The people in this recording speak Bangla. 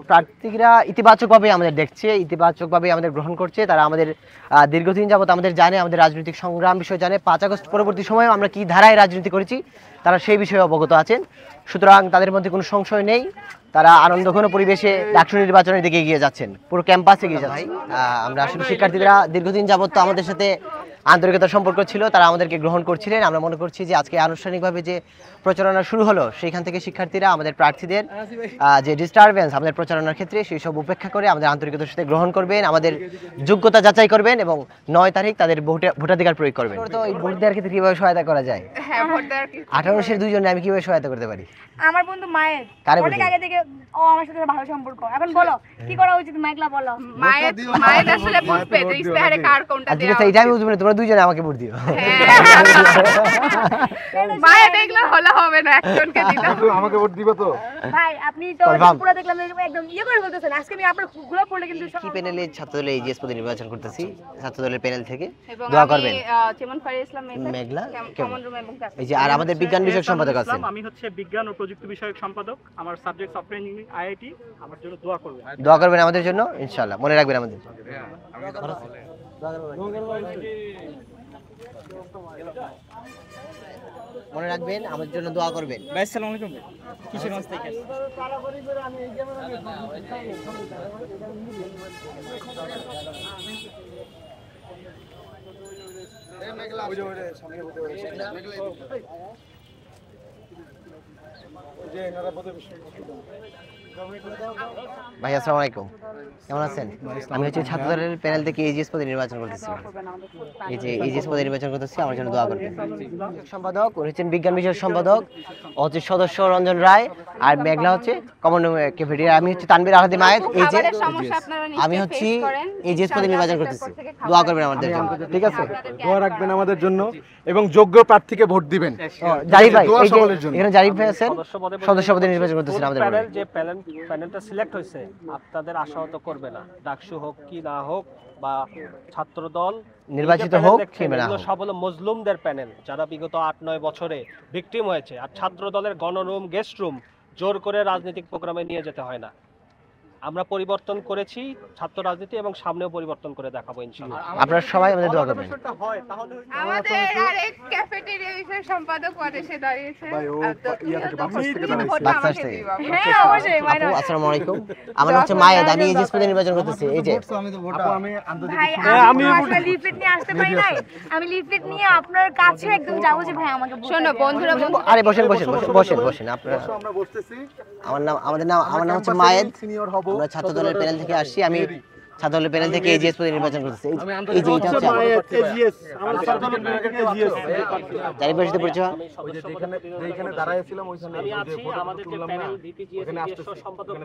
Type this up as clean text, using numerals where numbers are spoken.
প্রার্থীরা ইতিবাচকভাবে আমাদের দেখছে, ইতিবাচকভাবে আমাদের গ্রহণ করছে। তারা আমাদের দীর্ঘদিন যাবত আমাদের জানে, আমাদের রাজনৈতিক সংগ্রাম বিষয় জানে। 5 আগস্ট পরবর্তী সময়েও আমরা কি ধারায় রাজনীতি করেছি তারা সেই বিষয়ে অবগত আছেন। সুতরাং তাদের মধ্যে কোনো সংশয় নেই, তারা আনন্দঘন পরিবেশে ডাকসু নির্বাচনের দিকে এগিয়ে যাচ্ছেন, পুরো ক্যাম্পাসে এগিয়ে যাচ্ছে। আমরা আসলে শিক্ষার্থীরা দীর্ঘদিন যাবত তো আমাদের সাথে আন্তরিকতার সম্পর্ক ছিল, তারা আমাদেরকে গ্রহণ করছিলেন। আমরা মনে করছি যে আজকে আনুষ্ঠানিকভাবে যে প্রচারণা শুরু হলো সেইখান থেকে শিক্ষার্থীরা আমাদের প্রার্থীদের যে ডিস্টারবেন্স আমাদের প্রচারণার ক্ষেত্রে সেই সব উপেক্ষা করে আমাদের আন্তরিকতার সাথে গ্রহণ করবেন, আমাদের যোগ্যতা যাচাই করবেন এবং 9 তারিখ তাদের ভোটাধিকার প্রয়োগ করবেন। তো এই ভোট দেওয়ার ক্ষেত্রে কিভাবে সহায়তা করা যায়? হ্যাঁ, ভোট দেওয়ার 18 দুইজনে আমি কিভাবে সহায়তা করতে পারি? আমার বন্ধু মায়ের কারে অনেক আগে থেকে ও আমার সাথে ভালো সম্পর্ক। এখন বলো কি করা উচিত, মাইকলা বলো। মায়ের আসলে বুঝবে যে ইস্তেহারে কার কোনটা দেওয়া। আচ্ছা এটা আমি বুঝবো না, তোমরা দুইজনে আমাকে ভোট দিও। মায়ের দেখলে হলো হবে না, একজনকে দিতে হবে। আমাকে ভোট দিবে তো ভাই আপনি তো পুরো দেখলাম একদম ইয়ে করে বলতেছেন। আজকে আমি আপনার গুলো পড়লে কিন্তু কি প্যানেলে ছাত্রদলের এইচএস পদে নির্বাচন করতেছি, ছাত্রদলের প্যানেল থেকে এবং দোয়া করবেন। চেমন ফারিয়া ইসলাম মেঘলা কমন রুম এবং এই যে আর আমাদের বিজ্ঞান বিষয়ক সম্পাদক আছেন। আমি হচ্ছে বিজ্ঞান ও প্রযুক্তি বিষয়ক সম্পাদক। আমার সাবজেক্ট সফটওয়্যার ইঞ্জিনিয়ারিং আইআইটি। আমার জন্য দোয়া করবেন। দোয়া করবেন আমাদের জন্য, ইনশাআল্লাহ মনে রাখবেন আমাদের। মনে রাখবেন আমাদের জন্য দোয়া করবেন। ভাই আসসালামু আলাইকুম। কিশোরগঞ্জ থেকে ভাই আসসালামু আলাইকুম, কেমন আছেন? আমি হচ্ছে ছাত্রদলের প্যানেল থেকে এইচএস পদে নির্বাচন করতেছি। এই যে এইচএস পদে নির্বাচন করতেছি, আমার জন্য দোয়া করবেন। সম্পাদক উনি হচ্ছেন বিজ্ঞান বিষয়ক সম্পাদক, ও হচ্ছে সদস্য রঞ্জন রায়, আর মেঘলা হচ্ছে কমন রুম ক্যাফেটেরিয়া। আমি হচ্ছে তানভীর আহাদি মায়ের। এই যে আমি হচ্ছে এইচএস পদে নির্বাচন করতেছি, দোয়া করবেন আমাদের জন্য, ঠিক আছে? দোয়া রাখবেন আমাদের জন্য এবং যোগ্য প্রার্থীকে ভোট দিবেন। জারিফ ভাই, এই যে এখানে জারিফ ভাই আছেন, সদস্য পদে নির্বাচন করতেছেন আমাদের প্যানেল। যে প্যানেলটা সিলেক্ট হয়েছে আপনাদের আশাহত করবে না, ডাকসু হোক কি না হোক বা ছাত্র দল নির্বাচিত হোক কি না হোক, সব হলো মজলুমদের প্যানেল, যারা বিগত 8-9 বছরে ভিকটিম হয়েছে। আর ছাত্র দলের গণরুম, গেস্ট রুম জোর করে রাজনৈতিক প্রোগ্রামে নিয়ে যেতে হয় না। আমরা পরিবর্তন করেছি ছাত্র রাজনীতি এবং সামনেও পরিবর্তন করে দেখাবো ইনশাআল্লাহ। আপনারা সবাই আমাদের দোয়া করবেন। আমাদের আরেক ক্যাফেটেরিয়া বিষয়ক সম্পাদক পদে সে দাঁড়িয়েছে। ভাই ও ইয়া থেকে বাক্সাস থেকে দাঁড়াইছে। বাক্সাস থেকে। হ্যাঁ অবশ্যই আপু আসসালামু আলাইকুম, আমার নাম হচ্ছে মায়েদ, আমি এইচএস পদে নির্বাচন করতেছি। এই যে আপু আমি আন্তর্জাতিক ভাই আমি আসলে লিফলেট নিয়ে আসতে পারি নাই। আমি লিফলেট নিয়ে আপনার কাছে একদম যাবো যে ভাই আমাকে শোনো বন্ধুরা। আরে বসেন বসেন বসেন বসেন আপনারা। আমরা বসতেছি। আমার নাম হচ্ছে মায়েদ, সিনিয়র হব। আমরা ছাত্রদলের প্যানেল থেকে আসছি। আমি ছাত্রদলের প্যানেল থেকে এইচএস পদে নির্বাচন করতেছি। এই যে এটা হচ্ছে এজিএস আমরা ছাত্রদলের প্যানেল থেকে এজিএস। জারিফ ভাই সাথে পরিচয়। ওই যে যেখানে দাঁড়ায় ছিলাম ওইখানে আমি আছি, আমাদের যে প্যানেল ভিপিজিএস সম্পাদক